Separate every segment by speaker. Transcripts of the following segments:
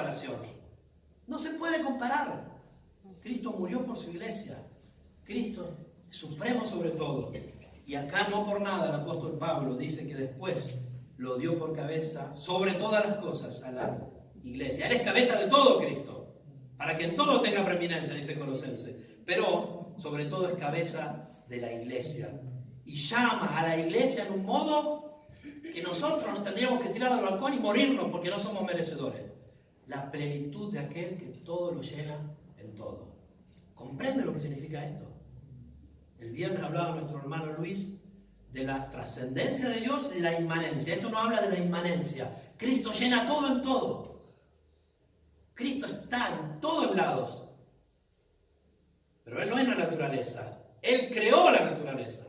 Speaker 1: comparación. No se puede comparar. Cristo murió por su iglesia. Cristo es supremo sobre todo. Y acá no por nada el apóstol Pablo dice que después lo dio por cabeza sobre todas las cosas a la iglesia. Él es cabeza de todo Cristo, para que en todo tenga preeminencia, dice Colosenses. Pero sobre todo es cabeza de la iglesia. Y llama a la iglesia en un modo que nosotros nos tendríamos que tirar del balcón y morirnos porque no somos merecedores. La plenitud de aquel que todo lo llena en todo. ¿Comprende lo que significa esto? El viernes hablaba nuestro hermano Luis de la trascendencia de Dios y de la inmanencia. Esto no habla de la inmanencia. Cristo llena todo en todo. Cristo está en todos lados. Pero Él no es la naturaleza. Él creó la naturaleza.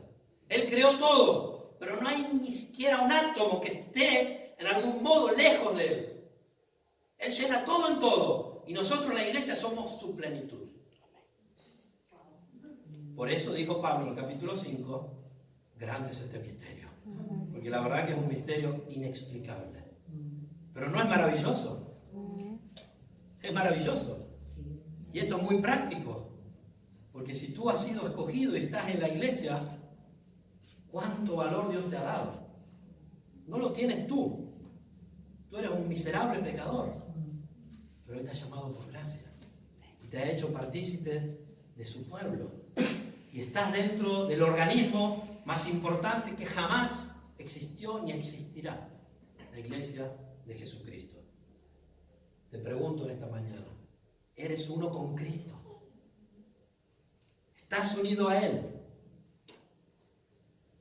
Speaker 1: Él creó todo. Pero no hay ni siquiera un átomo que esté en algún modo lejos de Él. Él llena todo en todo. Y nosotros en la iglesia somos su plenitud. Por eso dijo Pablo en el capítulo 5, grande es este misterio. Porque la verdad que es un misterio inexplicable. Pero no es maravilloso. Es maravilloso. Y esto es muy práctico. Porque si tú has sido escogido y estás en la iglesia, ¿cuánto valor Dios te ha dado? No lo tienes tú. Tú eres un miserable pecador. Pero Él te ha llamado por gracia. Y te ha hecho partícipe de su pueblo. Y estás dentro del organismo más importante que jamás existió ni existirá. La iglesia de Jesucristo. Te pregunto en esta mañana, ¿eres uno con Cristo? ¿Estás unido a Él?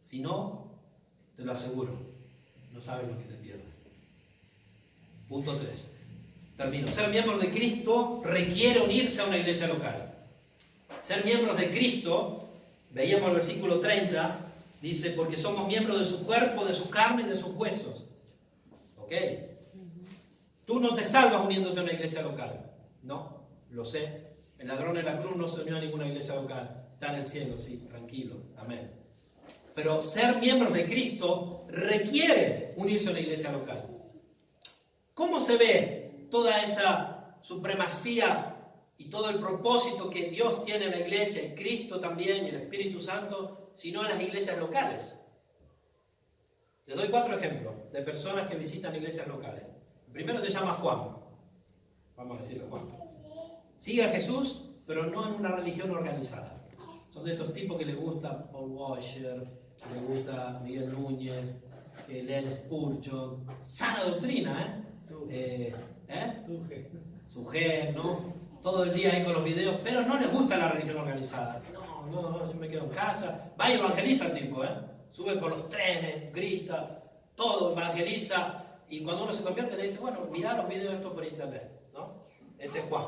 Speaker 1: Si no, te lo aseguro, no sabes lo que te pierdes. Punto 3. Termino. Ser miembro de Cristo requiere unirse a una iglesia local. Ser miembros de Cristo, veíamos el versículo 30, dice, porque somos miembros de su cuerpo, de su carne y de sus huesos. ¿Ok? Tú no te salvas uniéndote a una iglesia local. No, lo sé. El ladrón de la cruz no se unió a ninguna iglesia local. Está en el cielo, sí, tranquilo. Amén. Pero ser miembros de Cristo requiere unirse a una iglesia local. ¿Cómo se ve toda esa supremacía y todo el propósito que Dios tiene en la iglesia, en Cristo también y el Espíritu Santo, sino en las iglesias locales? Les doy 4 ejemplos de personas que visitan iglesias locales. El primero se llama Juan. Vamos a decirle Juan. Sigue a Jesús, pero no en una religión organizada. Son de esos tipos que les gusta Paul Washer, que les gusta Miguel Núñez, que leen Spurgeon. Sana doctrina, Suje, ¿no? Todo el día ahí con los videos, pero no les gusta la religión organizada. No, yo me quedo en casa. Va y evangeliza el tipo, Sube por los trenes, grita, todo, evangeliza. Y cuando uno se convierte le dice, bueno, mirá los videos estos por internet, ¿no? Ese es Juan.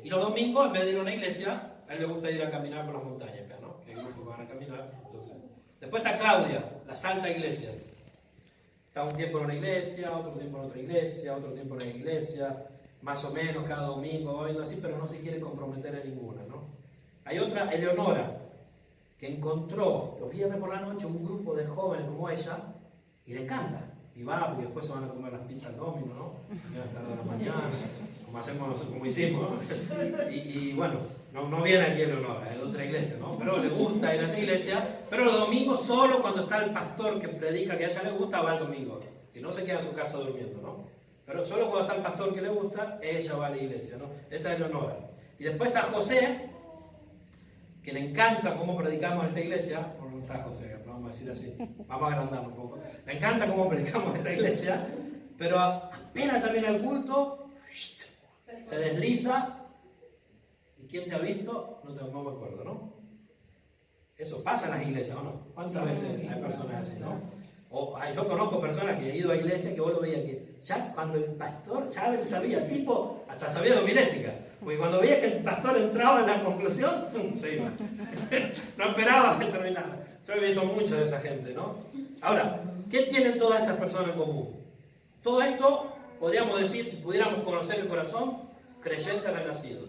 Speaker 1: Y los domingos, en vez de ir a una iglesia, a él le gusta ir a caminar por las montañas acá, ¿no? Que hay grupos que van a caminar. Entonces. Después está Claudia, la Santa Iglesia. Está un tiempo en una iglesia, otro tiempo en otra iglesia, otro tiempo en una iglesia, más o menos cada domingo, algo así, pero no se quiere comprometer en ninguna, ¿no? Hay otra, Eleonora, que encontró los viernes por la noche un grupo de jóvenes como ella y le encanta. Y va, porque después se van a comer las pizzas Domino, ¿no? A las tarde de la mañana, como hacemos nosotros, como hicimos, ¿no? Y bueno, no viene aquí Eleonora, es de otra iglesia, ¿no? Pero le gusta ir a esa iglesia, pero los domingos solo cuando está el pastor que predica que a ella le gusta, va el domingo. Si no, se queda en su casa durmiendo, ¿no? Pero solo cuando está el pastor que le gusta, ella va a la iglesia, ¿no? Esa es Eleonora. Y después está José, que le encanta cómo predicamos en esta iglesia. No está José, vamos a decir así. Vamos a agrandarlo un poco. Le encanta cómo predicamos en esta iglesia, pero apenas termina el culto, se desliza. ¿Y quién te ha visto? No me acuerdo, ¿no? Eso pasa en las iglesias, ¿o no? ¿Cuántas veces hay personas así, no? Yo conozco personas que han ido a iglesias que vos lo veías que ya cuando el pastor, ya sabía, tipo, hasta sabía de homilética. Porque cuando veía que el pastor entraba en la conclusión, ¡pum!, se iba. No esperaba que terminara. Yo he visto mucho de esa gente, ¿no? Ahora, ¿qué tienen todas estas personas en común? Todo esto, podríamos decir, si pudiéramos conocer el corazón, creyente renacido.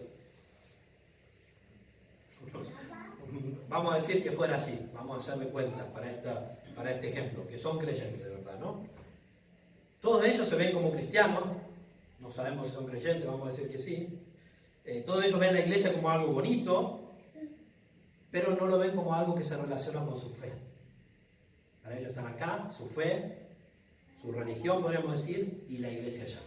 Speaker 1: Vamos a decir que fuera así, vamos a hacerle cuenta para este ejemplo, que son creyentes de verdad, ¿no? Todos ellos se ven como cristianos, no sabemos si son creyentes, vamos a decir que sí. Todos ellos ven la iglesia como algo bonito, pero no lo ven como algo que se relaciona con su fe. Para ellos están acá, su fe, su religión, podríamos decir, y la iglesia allá.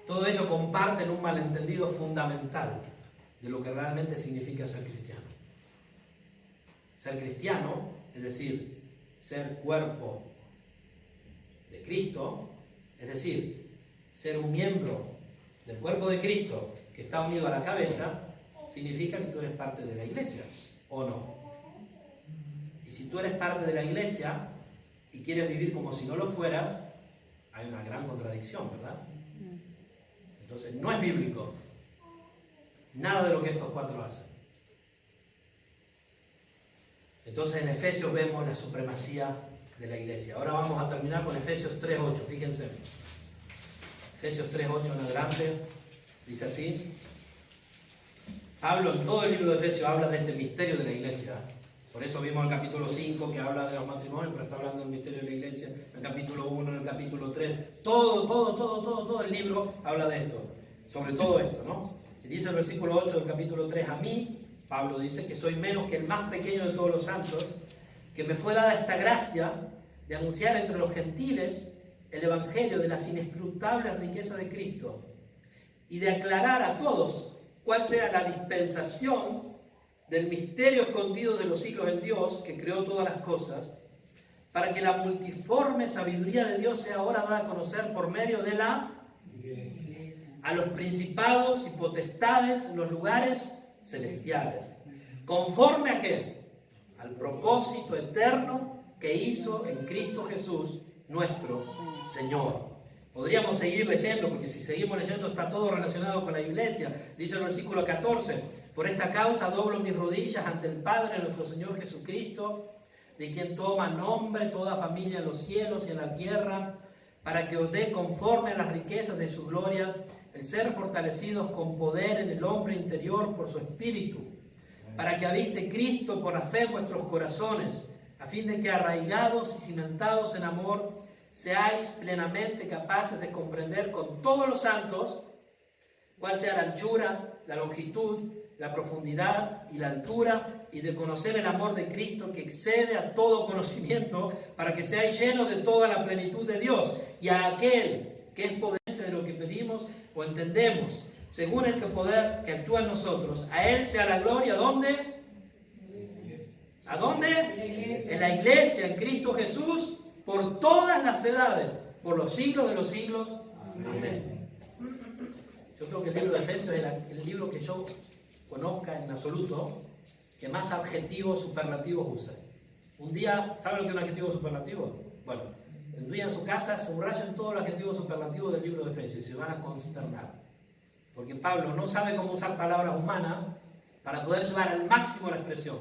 Speaker 1: Todo ello comparten un malentendido fundamental de lo que realmente significa ser cristiano. Ser cristiano, es decir, ser cuerpo de Cristo, es decir, ser un miembro del cuerpo de Cristo que está unido a la cabeza, significa que tú eres parte de la iglesia, ¿o no? Y si tú eres parte de la iglesia y quieres vivir como si no lo fueras, hay una gran contradicción, ¿verdad? Entonces, no es bíblico nada de lo que estos cuatro hacen. Entonces, en Efesios vemos la supremacía de la iglesia. Ahora vamos a terminar con Efesios 3:8, fíjense. Efesios 3:8 en adelante, dice así. Pablo en todo el libro de Efesios habla de este misterio de la iglesia. Por eso vimos el capítulo 5 que habla de los matrimonios, pero está hablando del misterio de la iglesia. En el capítulo 1, en el capítulo 3. Todo el libro habla de esto. Sobre todo esto, ¿no? Y dice el versículo 8 del capítulo 3. A mí, Pablo dice, que soy menos que el más pequeño de todos los santos, que me fue dada esta gracia de anunciar entre los gentiles el evangelio de las inescrutables riquezas de Cristo y de aclarar a todos cuál sea la dispensación del misterio escondido de los siglos en Dios, que creó todas las cosas, para que la multiforme sabiduría de Dios sea ahora dada a conocer por medio de la iglesia a los principados y potestades en los lugares celestiales, conforme a qué, al propósito eterno que hizo en Cristo Jesús nuestro Señor. Podríamos seguir leyendo, porque si seguimos leyendo está todo relacionado con la iglesia. Dice el versículo 14: por esta causa doblo mis rodillas ante el Padre de nuestro Señor Jesucristo, de quien toma nombre toda familia en los cielos y en la tierra, para que os dé conforme a las riquezas de su gloria el ser fortalecidos con poder en el hombre interior por su espíritu, para que aviste Cristo por la fe en vuestros corazones, a fin de que arraigados y cimentados en amor, seáis plenamente capaces de comprender con todos los santos cuál sea la anchura, la longitud, la profundidad y la altura, y de conocer el amor de Cristo que excede a todo conocimiento, para que seáis llenos de toda la plenitud de Dios. Y a aquel que es potente de lo que pedimos o entendemos, según el poder que actúa en nosotros, a Él sea la gloria. ¿Dónde? ¿A dónde? En la iglesia, en Cristo Jesús, por todas las edades, por los siglos de los siglos. Amén. Yo creo que el libro de Efesios es el libro que yo conozca en absoluto que más adjetivos superlativos usa. Un día, ¿saben lo que es un adjetivo superlativo? Bueno, un día en su casa subrayen todos los adjetivos superlativos del libro de Efesios y se van a consternar. Porque Pablo no sabe cómo usar palabras humanas para poder llevar al máximo la expresión.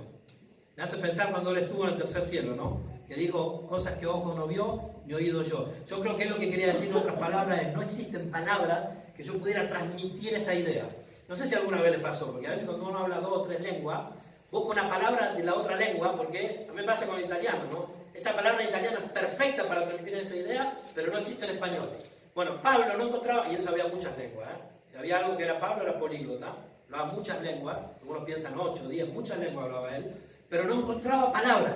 Speaker 1: Me hace pensar cuando él estuvo en el tercer cielo, ¿no? Que dijo cosas que ojo no vio ni oído yo. Yo creo que lo que quería decir en otras palabras es: no existen palabras que yo pudiera transmitir esa idea. No sé si alguna vez le pasó, porque a veces cuando uno habla 2 o 3 lenguas, busca una palabra de la otra lengua, porque a mí me pasa con el italiano, ¿no? Esa palabra en italiano es perfecta para transmitir esa idea, pero no existe en español. Bueno, Pablo no encontraba, y él sabía muchas lenguas, Si había algo que era Pablo, era políglota, hablaba muchas lenguas, algunos piensan 8, 10, muchas lenguas hablaba él, pero no encontraba palabras.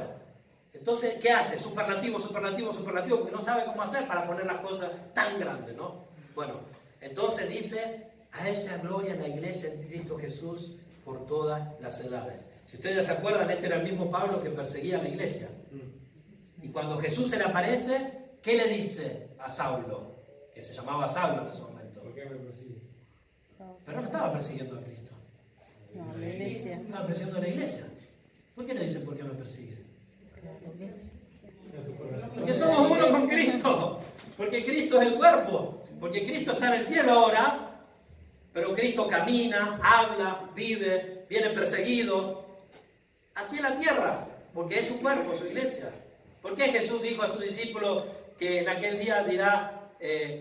Speaker 1: Entonces, ¿qué hace? Superlativo, porque no sabe cómo hacer para poner las cosas tan grandes, ¿no? Bueno, entonces dice: a esa gloria en la iglesia en Cristo Jesús por todas las edades. Si ustedes se acuerdan, este era el mismo Pablo que perseguía a la iglesia. Y cuando Jesús se le aparece, ¿qué le dice a Saulo? Que se llamaba Saulo en ese momento.
Speaker 2: ¿Por qué me persigue?
Speaker 1: Pero no estaba persiguiendo a Cristo.
Speaker 3: No, la iglesia.
Speaker 1: Estaba persiguiendo a la iglesia. ¿Por qué le dice por qué me persigue? Porque somos uno con Cristo. Porque Cristo es el cuerpo. Porque Cristo está en el cielo ahora, pero Cristo camina, habla, vive, viene perseguido aquí en la tierra, porque es su cuerpo, su iglesia. ¿Por qué Jesús dijo a sus discípulos que en aquel día dirá: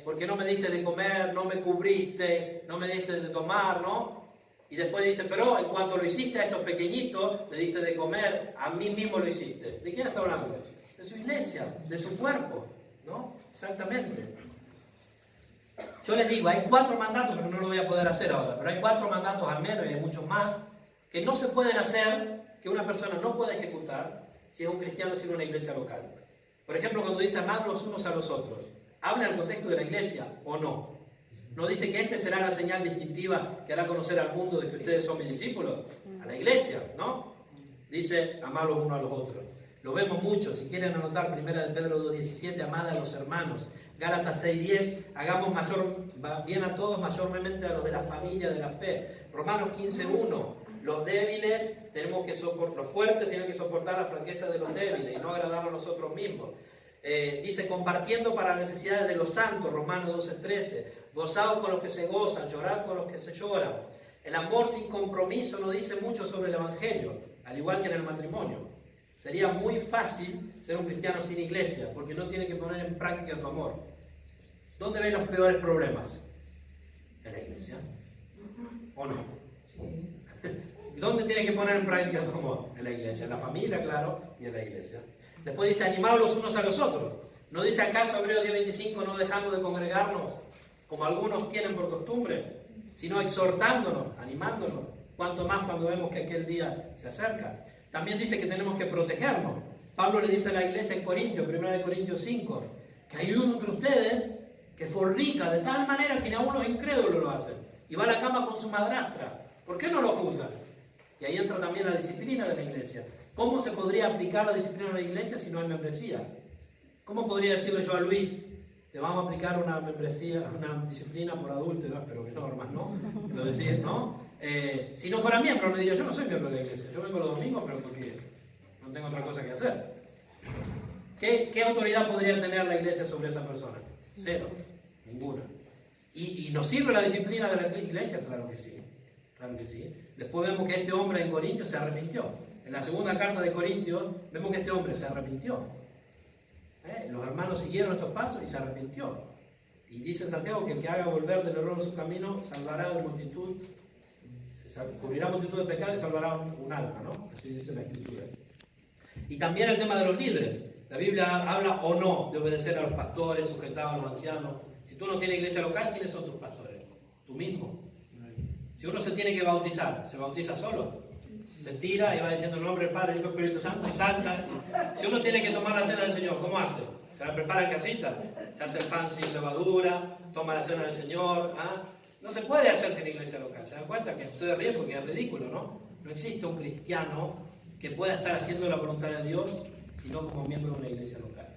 Speaker 1: porque no me diste de comer, no me cubriste, no me diste de tomar, ¿no? Y después dice: pero en cuanto lo hiciste a estos pequeñitos, le diste de comer, a mí mismo lo hiciste. ¿De quién está hablando? De su iglesia, de su cuerpo, ¿no? Exactamente. Entonces, ¿qué hace? Su superlativo, superlativo, porque no sabe cómo hacer para poner las cosas tan grandes, ¿no? Bueno, entonces dice: a esa gloria en la iglesia en Cristo Jesús por todas las edades. Si ustedes se acuerdan, este era el mismo Pablo que perseguía a la iglesia. Y cuando Jesús se le aparece, ¿qué le dice? Yo les digo, hay 4 mandatos, pero no lo voy a poder hacer ahora, pero hay 4 mandatos al menos y hay muchos más que no se pueden hacer, que una persona no puede ejecutar si es un cristiano sin una iglesia local. Por ejemplo, cuando dice amar los unos a los otros, ¿habla en el contexto de la iglesia o no? ¿No dice que este será la señal distintiva que hará conocer al mundo de que ustedes son mis discípulos? A la iglesia, ¿no? Dice amar los unos a los otros. Lo vemos mucho, si quieren anotar, 1 de Pedro 2:17, amad a los hermanos. Gálatas 6:10, hagamos bien a todos, mayormente a los de la familia de la fe. Romanos 15:1, los débiles tenemos que soportar, los fuertes tienen que soportar la franqueza de los débiles y no agradar a nosotros mismos. Dice, compartiendo para las necesidades de los santos, Romanos 12:13, gozaos con los que se gozan, llorad con los que se lloran. El amor sin compromiso no dice mucho sobre el Evangelio, al igual que en el matrimonio. Sería muy fácil ser un cristiano sin iglesia, porque no tiene que poner en práctica tu amor. ¿Dónde ven los peores problemas? ¿En la iglesia? ¿O no? ¿Dónde tiene que poner en práctica tu amor? En la iglesia, en la familia, claro, y en la iglesia. Después dice, animaos los unos a los otros. ¿No dice acaso Hebreos 10:25, no dejando de congregarnos, como algunos tienen por costumbre, sino exhortándonos, animándonos, cuanto más cuando vemos que aquel día se acerca? También dice que tenemos que protegernos. Pablo le dice a la iglesia en Corintios, 1 Corintios 5, que hay uno entre ustedes que fornica de tal manera que ni aun los incrédulos lo hacen. Y va a la cama con su madrastra. ¿Por qué no lo juzgan? Y ahí entra también la disciplina de la iglesia. ¿Cómo se podría aplicar la disciplina de la iglesia si no hay membresía? ¿Cómo podría decirle yo a Luis, te vamos a aplicar una membresía, una disciplina por adultos, ¿no? Pero que normas, ¿no? Lo decir, ¿no? Si no fuera miembro, me diría, yo no soy miembro de la iglesia, yo vengo los domingos, pero porque no tengo otra cosa que hacer. ¿Qué autoridad podría tener la iglesia sobre esa persona? Cero, ninguna. ¿Y nos sirve la disciplina de la iglesia? Claro que sí, claro que sí. Después vemos que este hombre en Corintios se arrepintió. En la segunda carta de Corintios vemos que este hombre se arrepintió. Los hermanos siguieron estos pasos y se arrepintió. Y dice en Santiago que el que haga volver del error en su camino salvará de multitud, cubrirá multitud de pecados y salvará un alma, ¿no? Así dice la Escritura. Y también el tema de los líderes. La Biblia habla o no de obedecer a los pastores, sujetar a los ancianos. Si tú no tienes iglesia local, ¿quiénes son tus pastores? Tú mismo. Si uno se tiene que bautizar, ¿se bautiza solo? Se tira y va diciendo el nombre del Padre, el Hijo y el Espíritu Santo y salta. Si uno tiene que tomar la cena del Señor, ¿cómo hace? ¿Se la prepara en casita? ¿Se hace el pan sin levadura? ¿Toma la cena del Señor? ¿Ah? No se puede hacer sin iglesia local. ¿Se dan cuenta? Que estoy de riesgo, porque es ridículo, ¿no? No existe un cristiano que pueda estar haciendo la voluntad de Dios, sino como miembro de una iglesia local.